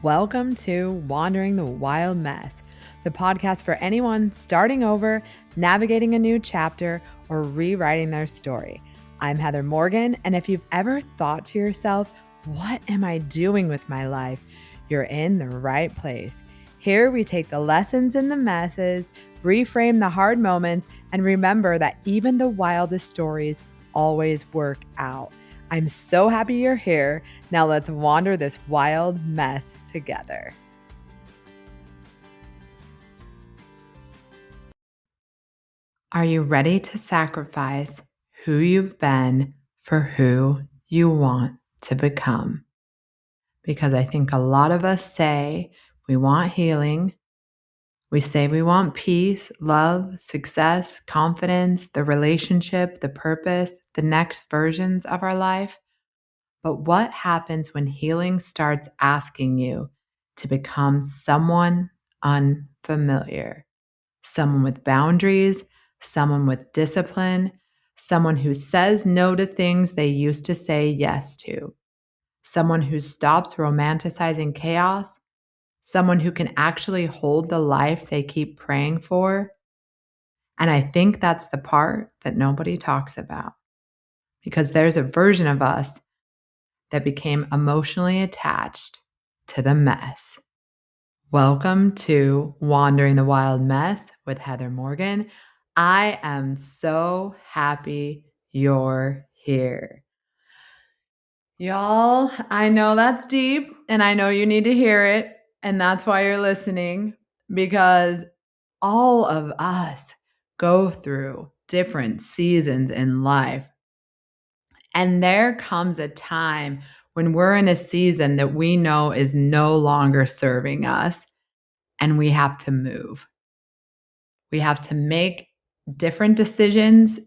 Welcome to Wandering the Wild Mess, the podcast for anyone starting over, navigating a new chapter, or rewriting their story. I'm Heather Morgan, and if you've ever thought to yourself, what am I doing with my life? You're in the right place. Here we take the lessons in the messes, reframe the hard moments, and remember that even the wildest stories always work out. I'm so happy you're here. Now let's wander this wild mess together. Are you ready to sacrifice who you've been for who you want to become? Because I think a lot of us say we want healing. We say we want peace, love, success, confidence, the relationship, the purpose, the next versions of our life. But what happens when healing starts asking you to become someone unfamiliar? Someone with boundaries, someone with discipline, someone who says no to things they used to say yes to, someone who stops romanticizing chaos, someone who can actually hold the life they keep praying for. And I think that's the part that nobody talks about, because there's a version of us that became emotionally attached to the mess. Welcome to Wandering the Wild Mess with Heather Morgan. I am so happy you're here. Y'all, I know that's deep and I know you need to hear it. And that's why you're listening, because all of us go through different seasons in life. And there comes a time when we're in a season that we know is no longer serving us, and we have to move. We have to make different decisions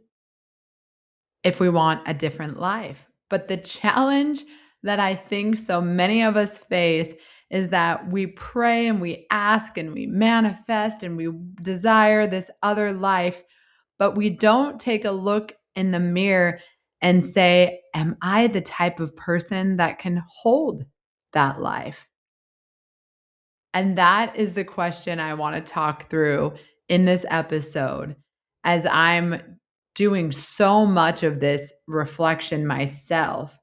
if we want a different life. But the challenge that I think so many of us face is that we pray and we ask and we manifest and we desire this other life, but we don't take a look in the mirror and say, am I the type of person that can hold that life? And that is the question I want to talk through in this episode, as I'm doing so much of this reflection myself.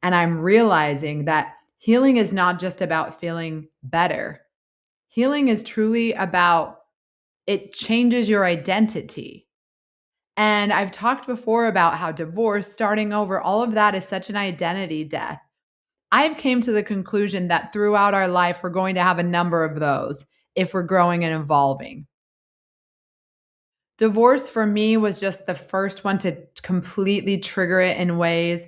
And I'm realizing that healing is not just about feeling better. Healing is truly about, it changes your identity. And I've talked before about how divorce, starting over, all of that is such an identity death. I've came to the conclusion that throughout our life, we're going to have a number of those if we're growing and evolving. Divorce for me was just the first one to completely trigger it in ways.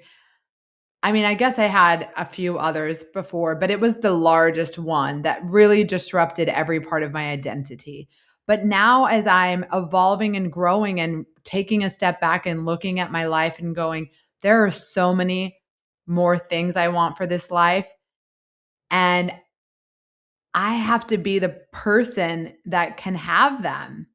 I mean, I guess I had a few others before, but it was the largest one that really disrupted every part of my identity. But now, as I'm evolving and growing and taking a step back and looking at my life and going, there are so many more things I want for this life. And I have to be the person that can have them.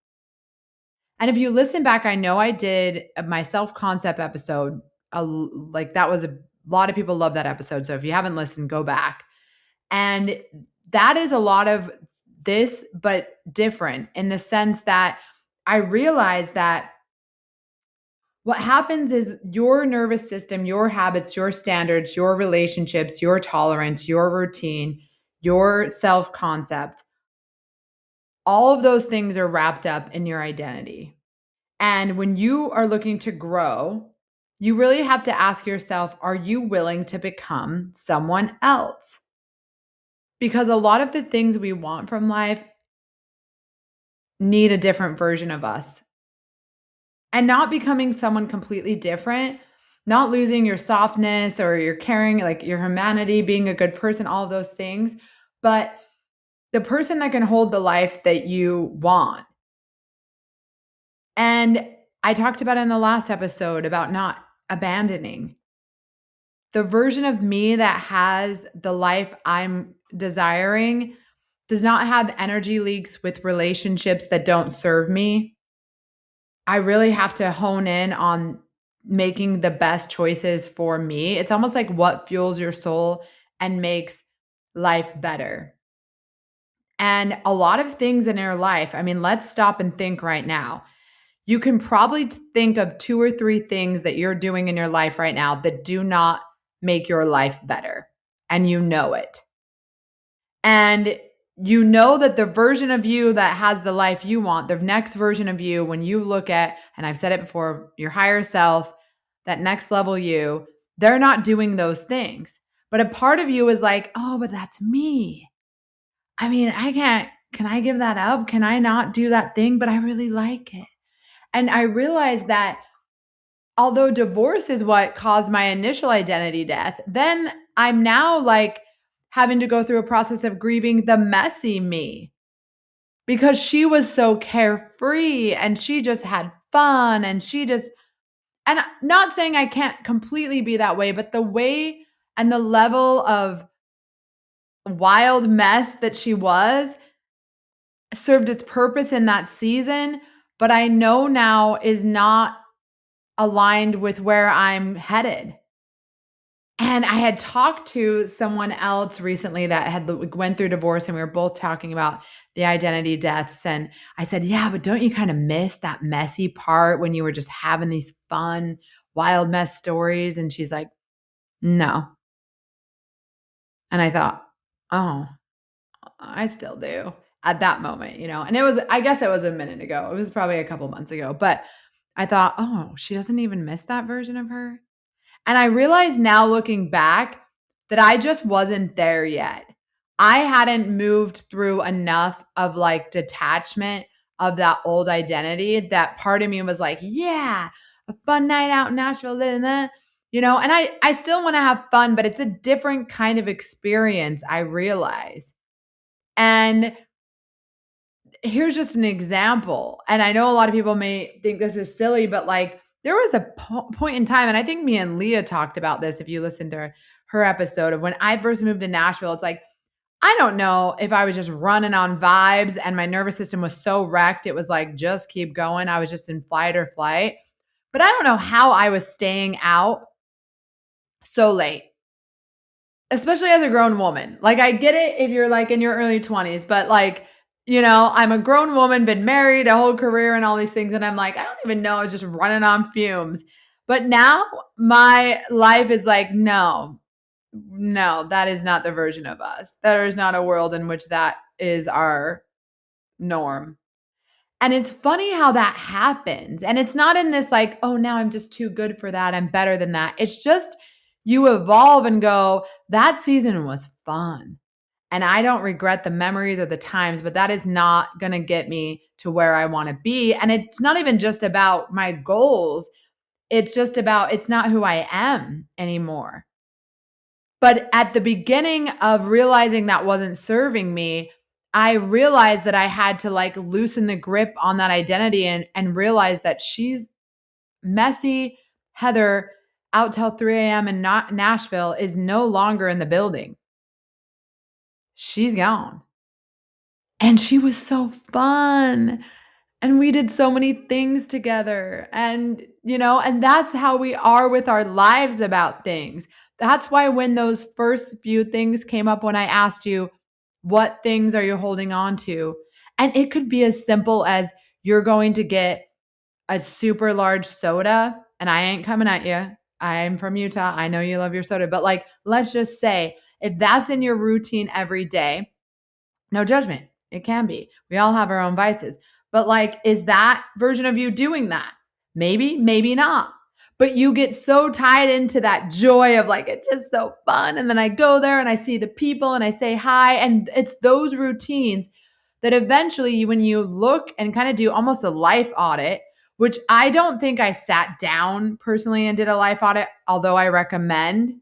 And if you listen back, I know I did my self-concept episode. Like that was a lot of people love that episode. So if you haven't listened, go back. And that is a lot of this, but different in the sense that I realized that what happens is your nervous system, your habits, your standards, your relationships, your tolerance, your routine, your self-concept, all of those things are wrapped up in your identity. And when you are looking to grow, you really have to ask yourself, are you willing to become someone else? Because a lot of the things we want from life need a different version of us. And not becoming someone completely different, not losing your softness or your caring, like your humanity, being a good person, all of those things, but the person that can hold the life that you want. And I talked about in the last episode about not abandoning. The version of me that has the life I'm desiring does not have energy leaks with relationships that don't serve me. I really have to hone in on making the best choices for me. It's almost like what fuels your soul and makes life better. And a lot of things in your life, I mean, let's stop and think right now. You can probably think of 2 or 3 things that you're doing in your life right now that do not make your life better. And you know it. And you know that the version of you that has the life you want, the next version of you, when you look at, and I've said it before, your higher self, that next level you, they're not doing those things. But a part of you is like, oh, but that's me. I mean, can I give that up? Can I not do that thing? But I really like it. And I realized that although divorce is what caused my initial identity death, then I'm now like having to go through a process of grieving the messy me because she was so carefree and she just had fun and not saying I can't completely be that way, but the way and the level of wild mess that she was served its purpose in that season, but I know now is not aligned with where I'm headed. And I had talked to someone else recently that had went through divorce, and we were both talking about the identity deaths. And I said, yeah, but don't you kind of miss that messy part when you were just having these fun, wild mess stories? And she's like, no. And I thought, oh, I still do at that moment, and I guess it was a minute ago. It was probably a couple months ago, but I thought, oh, she doesn't even miss that version of her. And I realize now looking back that I just wasn't there yet. I hadn't moved through enough of like detachment of that old identity that part of me was like, yeah, a fun night out in Nashville, and I still want to have fun, but it's a different kind of experience, I realize. And here's just an example. And I know a lot of people may think this is silly, but like there was a point in time, and I think me and Leah talked about this if you listened to her episode of when I first moved to Nashville. It's like, I don't know if I was just running on vibes and my nervous system was so wrecked. It was like, just keep going. I was just in fight or flight. But I don't know how I was staying out so late, especially as a grown woman. Like, I get it if you're like in your early 20s, but like, I'm a grown woman, been married a whole career and all these things. And I'm like, I don't even know. I was just running on fumes. But now my life is like, no, that is not the version of us. There is not a world in which that is our norm. And it's funny how that happens. And it's not in this like, oh, now I'm just too good for that. I'm better than that. It's just you evolve and go, that season was fun. And I don't regret the memories or the times, but that is not going to get me to where I want to be. And it's not even just about my goals. It's just about, it's not who I am anymore. But at the beginning of realizing that wasn't serving me, I realized that I had to like loosen the grip on that identity and realize that she's messy. Heather out till 3 a.m. in Nashville is no longer in the building. She's gone. And she was so fun. And we did so many things together. And that's how we are with our lives about things. That's why when those first few things came up, when I asked you, what things are you holding on to? And it could be as simple as you're going to get a super large soda, and I ain't coming at you. I'm from Utah. I know you love your soda, but like, let's just say if that's in your routine every day, no judgment. It can be. We all have our own vices. But like, is that version of you doing that? Maybe, maybe not. But you get so tied into that joy of like, it's just so fun. And then I go there and I see the people and I say hi. And it's those routines that eventually, when you look and kind of do almost a life audit, which I don't think I sat down personally and did a life audit, although I recommend,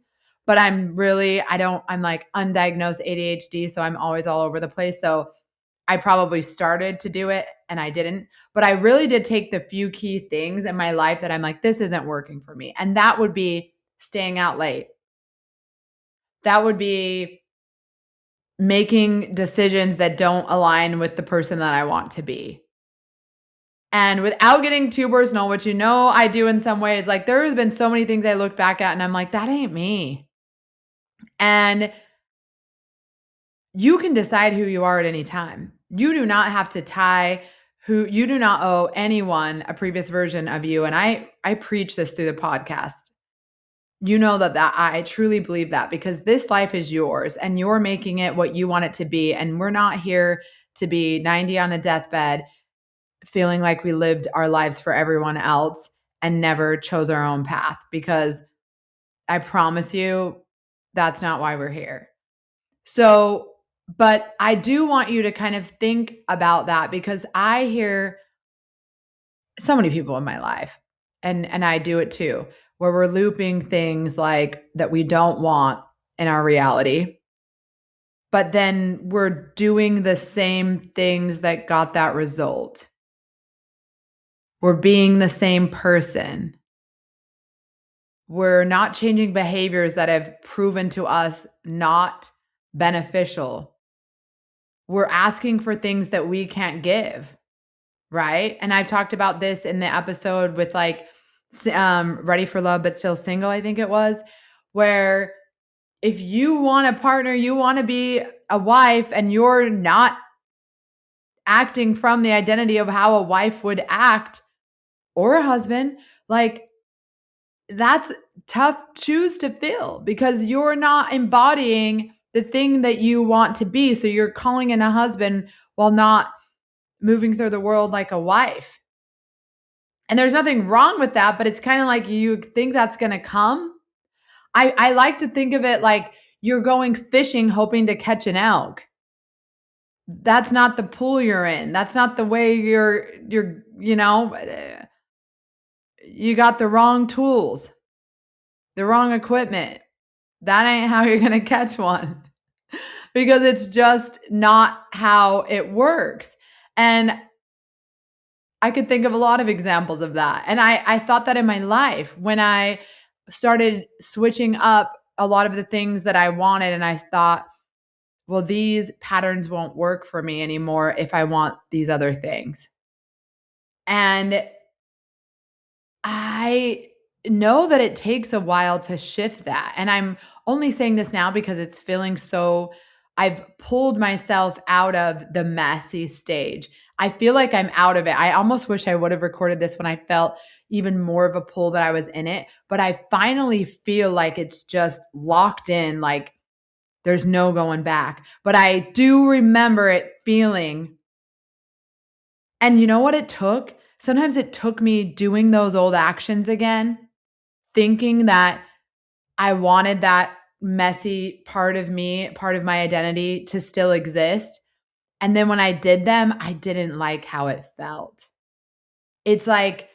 but I'm like undiagnosed ADHD. So I'm always all over the place. So I probably started to do it and I didn't, but I really did take the few key things in my life that I'm like, this isn't working for me. And that would be staying out late. That would be making decisions that don't align with the person that I want to be. And without getting too personal, which I do in some ways, like there has been so many things I look back at and I'm like, that ain't me. And you can decide who you are at any time. You do not have to you do not owe anyone a previous version of you. And I preach this through the podcast. You know that I truly believe that, because this life is yours and you're making it what you want it to be. And we're not here to be 90 on a deathbed feeling like we lived our lives for everyone else and never chose our own path, because I promise you that's not why we're here. So, but I do want you to kind of think about that, because I hear so many people in my life, and I do it too, where we're looping things like that we don't want in our reality, but then we're doing the same things that got that result. We're being the same person. We're not changing behaviors that have proven to us not beneficial. We're asking for things that we can't give, right? And I've talked about this in the episode with like Ready for Love but Still Single, I think it was, where if you want a partner, you want to be a wife, and you're not acting from the identity of how a wife would act, or a husband, like, that's tough shoes to fill, because you're not embodying the thing that you want to be. So you're calling in a husband while not moving through the world like a wife. And there's nothing wrong with that, but it's kind of like you think that's going to come. I like to think of it like you're going fishing hoping to catch an elk. That's not the pool you're in. That's not the way you got the wrong tools, the wrong equipment. That ain't how you're going to catch one, because it's just not how it works. And I could think of a lot of examples of that. And I thought that in my life when I started switching up a lot of the things that I wanted, and I thought, well, these patterns won't work for me anymore if I want these other things. And I know that it takes a while to shift that. And I'm only saying this now because it's feeling so, I've pulled myself out of the messy stage. I feel like I'm out of it. I almost wish I would have recorded this when I felt even more of a pull that I was in it. But I finally feel like it's just locked in, like there's no going back. But I do remember it feeling, and you know what it took? Sometimes it took me doing those old actions again, thinking that I wanted that messy part of me, part of my identity to still exist. And then when I did them, I didn't like how it felt. It's like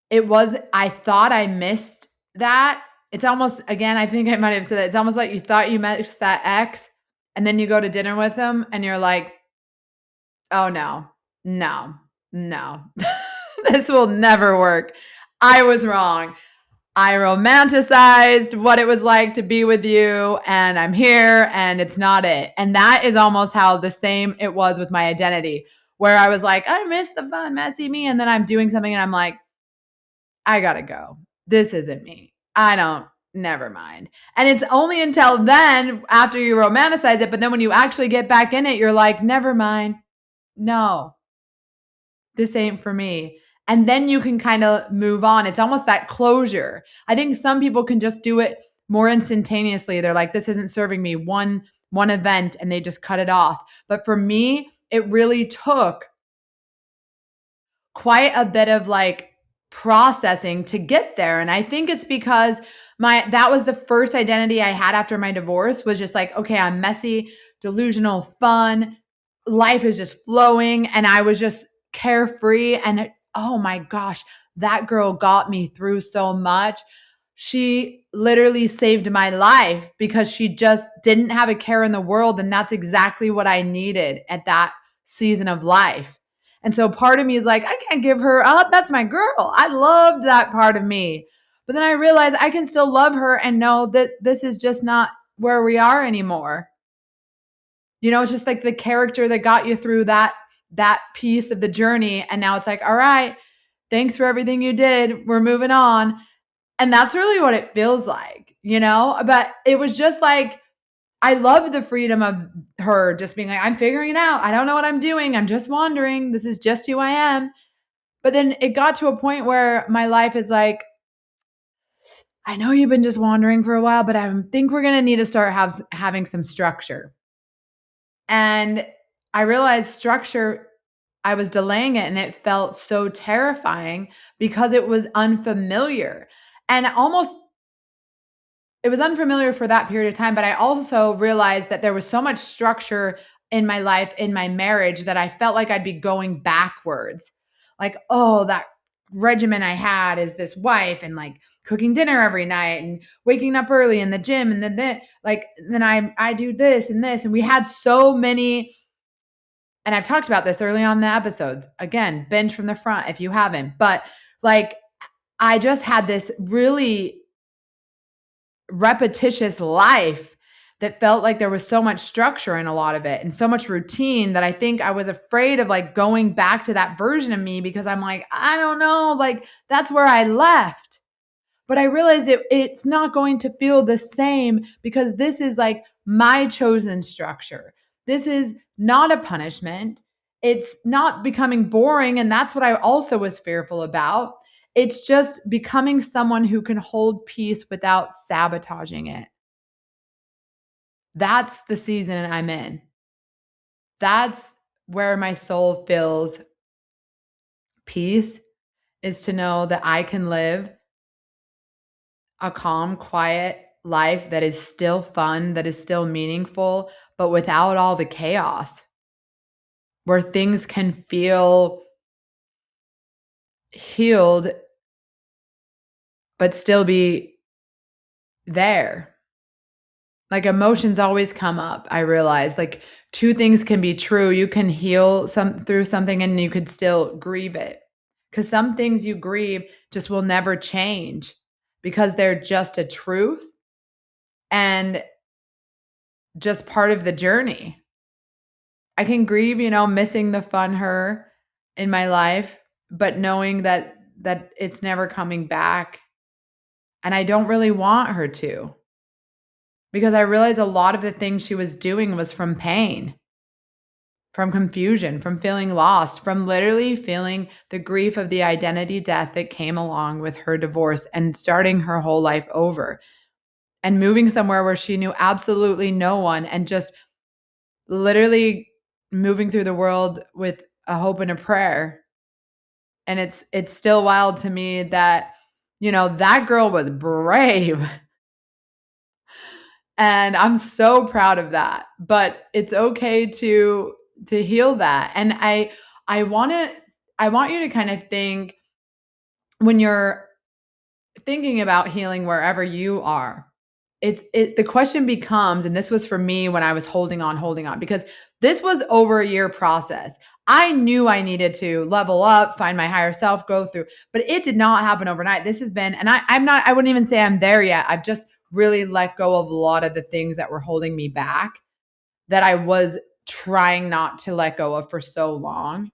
I thought I missed that. It's almost, again, I think I might have said that. It's almost like you thought you missed that ex, and then you go to dinner with them and you're like, oh no, this will never work. I was wrong. I romanticized what it was like to be with you, and I'm here, and it's not it. And that is almost how the same it was with my identity, where I was like, I miss the fun, messy me. And then I'm doing something and I'm like, I gotta go. This isn't me. Never mind. And it's only until then, after you romanticize it, but then when you actually get back in it, you're like, never mind. No, this ain't for me. And then you can kind of move on. It's almost that closure. I think some people can just do it more instantaneously. They're like, this isn't serving me, one event, and they just cut it off. But for me, it really took quite a bit of like processing to get there. And I think it's because that was the first identity I had after my divorce, was just like, okay, I'm messy, delusional, fun. Life is just flowing. And I was just carefree. And oh my gosh, that girl got me through so much. She literally saved my life because she just didn't have a care in the world. And that's exactly what I needed at that season of life. And so part of me is like, I can't give her up. That's my girl. I loved that part of me. But then I realized I can still love her and know that this is just not where we are anymore. You know, it's just like the character that got you through that piece of the journey. And now it's like, all right, thanks for everything you did. We're moving on. And that's really what it feels like, you know? But it was just like, I love the freedom of her just being like, I'm figuring it out. I don't know what I'm doing. I'm just wandering. This is just who I am. But then it got to a point where my life is like, I know you've been just wandering for a while, but I think we're going to need to start having some structure. And I realized structure, I was delaying it and it felt so terrifying because it was unfamiliar. And almost it was unfamiliar for that period of time, but I also realized that there was so much structure in my life, in my marriage, that I felt like I'd be going backwards. Like, oh, that regimen I had is this wife and like cooking dinner every night and waking up early in the gym and then I do this and this, and we had so many, and I've talked about this early on in the episodes. Again, binge from the front if you haven't. But like I just had this really repetitious life that felt like there was so much structure in a lot of it and so much routine that I think I was afraid of like going back to that version of me because I'm like, I don't know, like that's where I left. But I realized it's not going to feel the same because this is like my chosen structure. This is not a punishment. It's not becoming boring. And that's what I also was fearful about. It's just becoming someone who can hold peace without sabotaging it. That's the season I'm in. That's where my soul feels peace, is to know that I can live a calm, quiet life that is still fun, that is still meaningful, but without all the chaos, where things can feel healed, but still be there. Like emotions always come up. I realize like two things can be true. You can heal through something and you could still grieve it. Because some things you grieve just will never change because they're just a truth and just part of the journey. I can grieve, missing the fun her in my life, but knowing that it's never coming back. And I don't really want her to. Because I realized a lot of the things she was doing was from pain, from confusion, from feeling lost, from literally feeling the grief of the identity death that came along with her divorce and starting her whole life over and moving somewhere where she knew absolutely no one and just literally moving through the world with a hope and a prayer. And it's still wild to me that, that girl was brave. And I'm so proud of that. But it's okay to heal that. And I want you to kind of think, when you're thinking about healing wherever you are, the question becomes, and this was for me when I was holding on, because this was over a year process. I knew I needed to level up, find my higher self, go through, but it did not happen overnight. This has been, and I wouldn't even say I'm there yet. I've just really let go of a lot of the things that were holding me back that I was trying not to let go of for so long.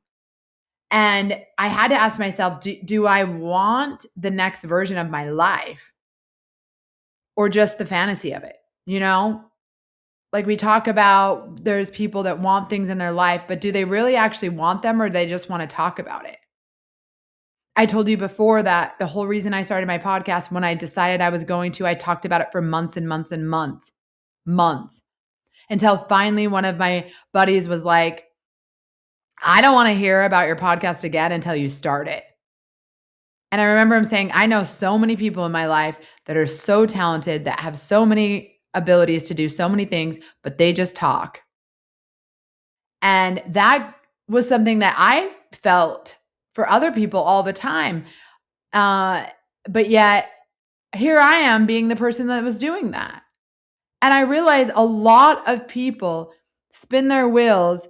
And I had to ask myself, do I want the next version of my life or just the fantasy of it? Like we talk about, there's people that want things in their life, but do they really actually want them, or they just want to talk about it? I told you before that the whole reason I started my podcast, when I decided I was going to, I talked about it for months and months and months, until finally one of my buddies was like, I don't want to hear about your podcast again until you start it. And I remember him saying, I know so many people in my life that are so talented, that have so many abilities to do so many things, but they just talk. And that was something that I felt for other people all the time. But yet here I am being the person that was doing that. And I realized a lot of people spin their wheels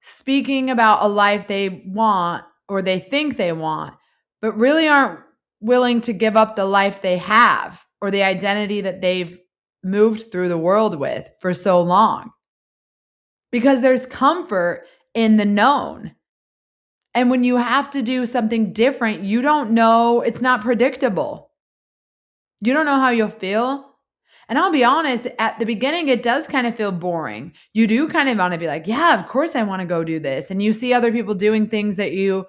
speaking about a life they want or they think they want, but really aren't willing to give up the life they have or the identity that they've moved through the world with for so long. Because there's comfort in the known. And when you have to do something different, you don't know, it's not predictable. You don't know how you'll feel. And I'll be honest, at the beginning, it does kind of feel boring. You do kind of want to be like, yeah, of course I want to go do this. And you see other people doing things that you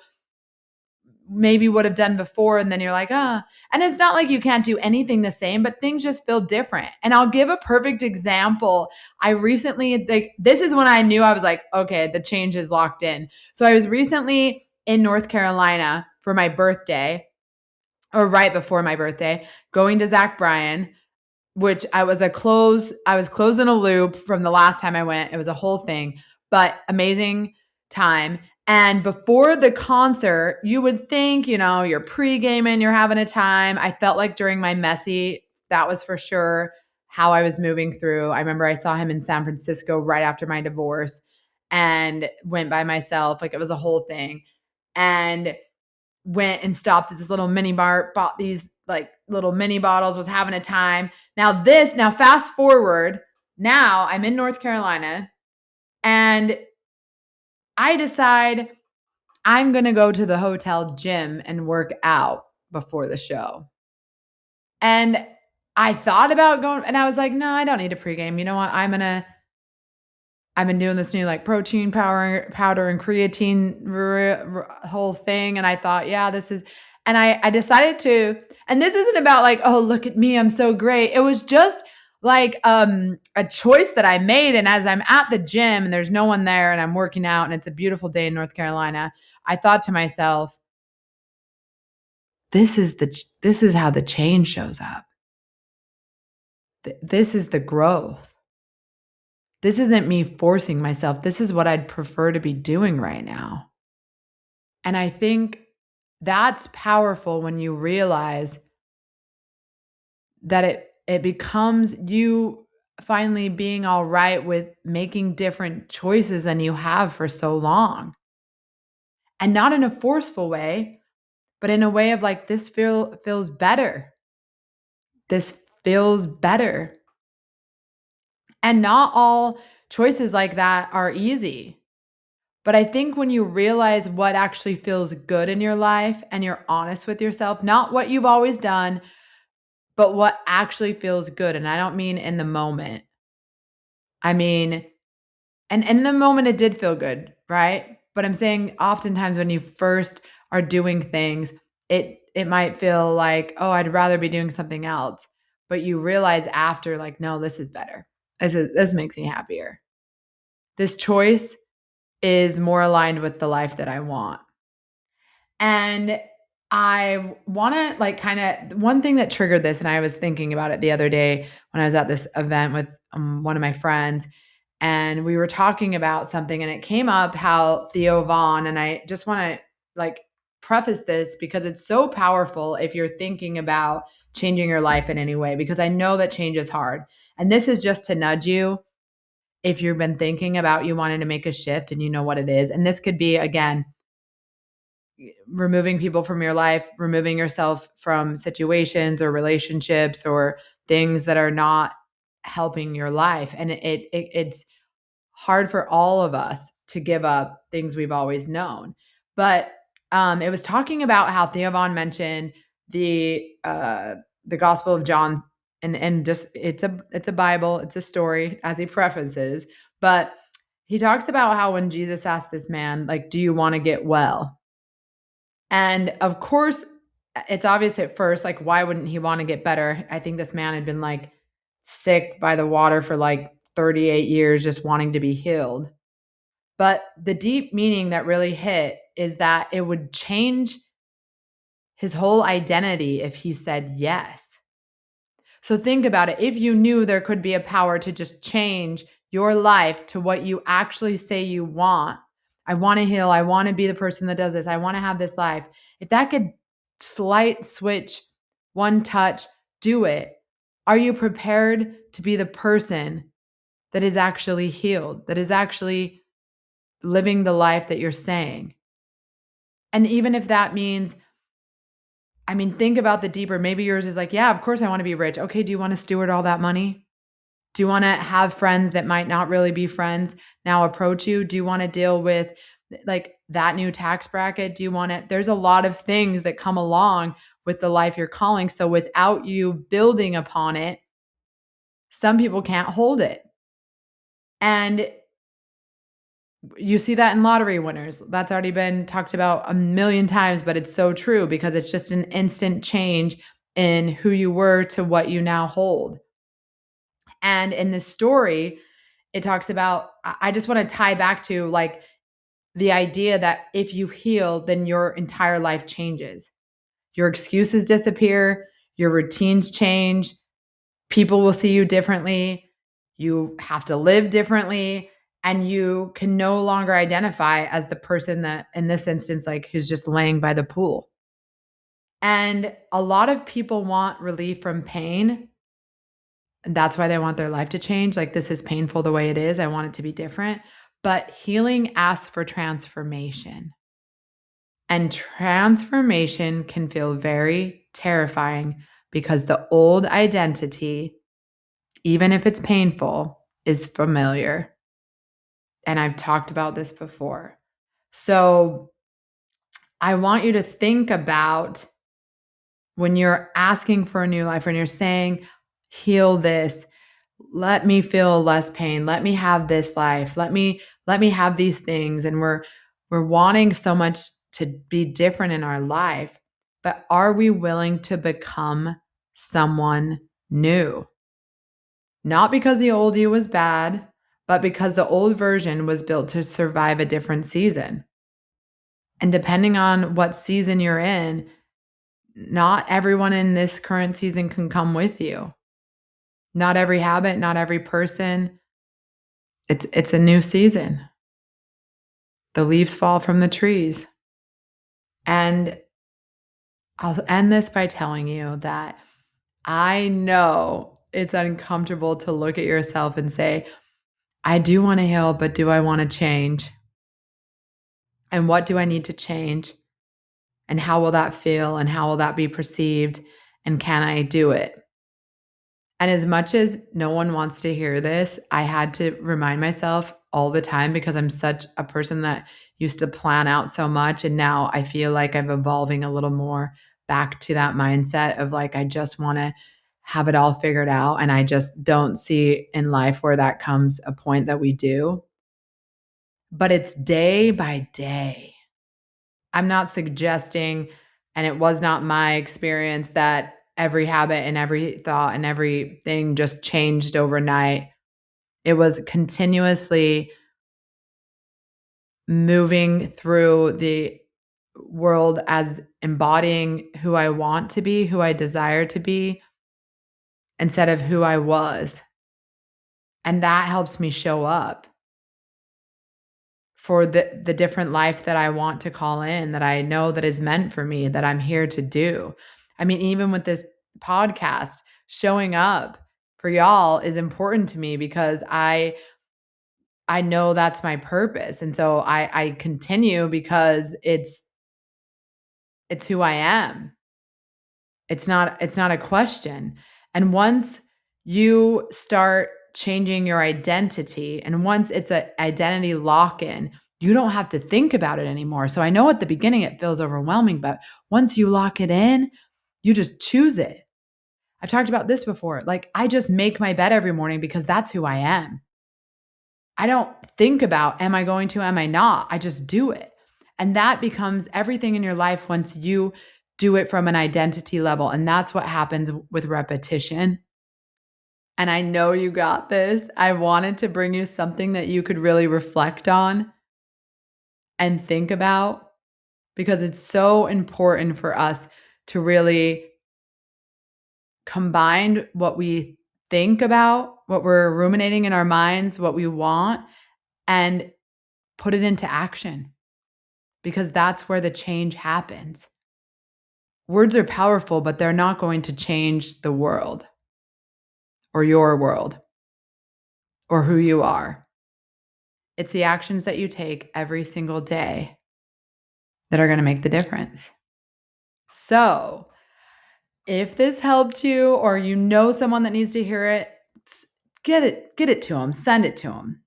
maybe would have done before. And then you're like, ah. And it's not like you can't do anything the same, but things just feel different. And I'll give a perfect example. I recently, like, this is when I knew I was like, okay, the change is locked in. So I was recently in North Carolina for my birthday, or right before my birthday, going to Zach Bryan, which I was closing a loop from the last time I went. It was a whole thing, but amazing time. And before the concert, you would think, you're pre-gaming, you're having a time. I felt like during my messy, that was for sure how I was moving through. I remember I saw him in San Francisco right after my divorce and went by myself. Like, it was a whole thing. And went and stopped at this little mini bar, bought these like little mini bottles, was having a time. Now fast forward, now I'm in North Carolina and I decide I'm going to go to the hotel gym and work out before the show. And I thought about going and I was like, no, I don't need a pregame. You know what? I've been doing this new like protein powder and creatine whole thing. And I thought, yeah, and I decided to, and this isn't about like, oh, look at me, I'm so great. It was just like a choice that I made. And as I'm at the gym and there's no one there and I'm working out and it's a beautiful day in North Carolina, I thought to myself, this is how the change shows up. This is the growth. This isn't me forcing myself. This is what I'd prefer to be doing right now. And I think that's powerful when you realize that it becomes you finally being all right with making different choices than you have for so long. And not in a forceful way, but in a way of like, this feels better. This feels better. And not all choices like that are easy. But I think when you realize what actually feels good in your life and you're honest with yourself, not what you've always done, but what actually feels good. And I don't mean in the moment. I mean, and in the moment it did feel good, right? But I'm saying oftentimes when you first are doing things, it might feel like, oh, I'd rather be doing something else. But you realize after, like, no, this is better. This makes me happier. This choice is more aligned with the life that I want. And I want to like kind of one thing that triggered this, and I was thinking about it the other day when I was at this event with one of my friends, and we were talking about something, and it came up how Theo Vaughn, and I just want to like preface this because it's so powerful if you're thinking about changing your life in any way, because I know that change is hard. And this is just to nudge you if you've been thinking about you wanting to make a shift and you know what it is. And this could be, again, removing people from your life, removing yourself from situations or relationships or things that are not helping your life. And it's hard for all of us to give up things we've always known. But it was talking about how Theo Vaughn mentioned the Gospel of John, and just it's a Bible, it's a story, as he prefaces, but he talks about how when Jesus asked this man, like, do you want to get well? And of course, it's obvious at first, like, why wouldn't he want to get better? I think this man had been like sick by the water for like 38 years, just wanting to be healed. But the deep meaning that really hit is that it would change his whole identity if he said yes. So think about it. If you knew there could be a power to just change your life to what you actually say you want, I want to heal. I want to be the person that does this. I want to have this life. If that could slight switch, one touch, do it. Are you prepared to be the person that is actually healed, that is actually living the life that you're saying? And even if that means, I mean, think about the deeper, maybe yours is like, yeah, of course I want to be rich. Okay, do you want to steward all that money? Do you want to have friends that might not really be friends now approach you? Do you want to deal with like that new tax bracket? Do you want to, there's a lot of things that come along with the life you're calling. So without you building upon it, Some people can't hold it. And you see that in lottery winners. That's already been talked about a million times, but it's so true because it's just an instant change in who you were to what you now hold. And in this story, it talks about, I just want to tie back to like the idea that if you heal, then your entire life changes. Your excuses disappear, your routines change, people will see you differently, you have to live differently, and you can no longer identify as the person that, in this instance, like who's just laying by the pool. And a lot of people want relief from pain. And that's why they want their life to change. Like, this is painful the way it is. I want it to be different. But healing asks for transformation. And transformation can feel very terrifying because the old identity, even if it's painful, is familiar. And I've talked about this before. So I want you to think about when you're asking for a new life, when you're saying, heal this, let me feel less pain, let me have this life, let me have these things. And we're wanting so much to be different in our life, but are we willing to become someone new? Not because the old you was bad, but because the old version was built to survive a different season. And depending on what season you're in, not everyone in this current season can come with you. Not every habit, not every person. It's a new season. The leaves fall from the trees. And I'll end this by telling you that I know it's uncomfortable to look at yourself and say, I do want to heal, but do I want to change? And what do I need to change? And how will that feel? And how will that be perceived? And can I do it? And as much as no one wants to hear this, I had to remind myself all the time because I'm such a person that used to plan out so much. And now I feel like I'm evolving a little more back to that mindset of like, I just want to have it all figured out. And I just don't see in life where that comes a point that we do. But it's day by day. I'm not suggesting, and it was not my experience, that every habit and every thought and everything just changed overnight. It was continuously moving through the world as embodying who I want to be, who I desire to be, instead of who I was. And that helps me show up for the different life that I want to call in, that I know that is meant for me, that I'm here to do. I mean, even with this podcast, showing up for y'all is important to me because I know that's my purpose. And so I continue because it's who I am. It's not a question. And once you start changing your identity and once it's an identity lock-in, you don't have to think about it anymore. So I know at the beginning it feels overwhelming, but once you lock it in, you just choose it. I've talked about this before. Like, I just make my bed every morning because that's who I am. I don't think about, am I going to, am I not? I just do it. And that becomes everything in your life once you do it from an identity level. And that's what happens with repetition. And I know you got this. I wanted to bring you something that you could really reflect on and think about because it's so important for us to really combine what we think about, what we're ruminating in our minds, what we want, and put it into action because that's where the change happens. Words are powerful, but they're not going to change the world or your world or who you are. It's the actions that you take every single day that are going to make the difference. So, if this helped you or you know someone that needs to hear it, get it to them, send it to them.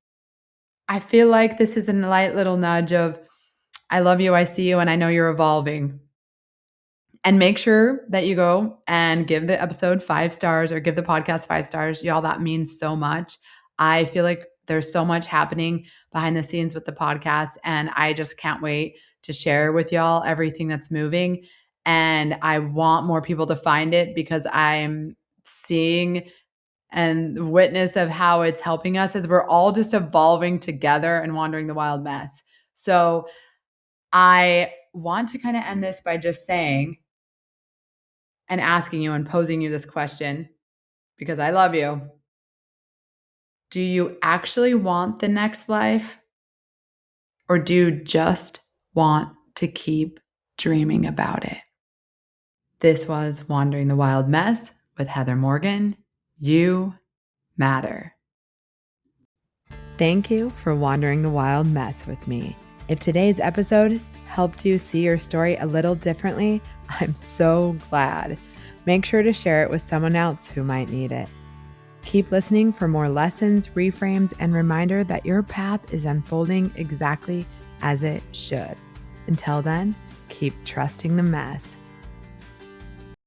I feel like this is a light little nudge of I love you, I see you, and I know you're evolving. And make sure that you go and give the episode 5 stars or give the podcast 5 stars. Y'all, that means so much. I feel like there's so much happening behind the scenes with the podcast, and I just can't wait to share with y'all everything that's moving. And I want more people to find it because I'm seeing and witness of how it's helping us as we're all just evolving together and wandering the wild mess. So I want to kind of end this by just saying and asking you and posing you this question because I love you. Do you actually want the next life? Or do you just want to keep dreaming about it? This was Wandering the Wild Mess with Heather Morgan. You matter. Thank you for wandering the wild mess with me. If today's episode helped you see your story a little differently, I'm so glad. Make sure to share it with someone else who might need it. Keep listening for more lessons, reframes, and reminder that your path is unfolding exactly as it should. Until then, keep trusting the mess.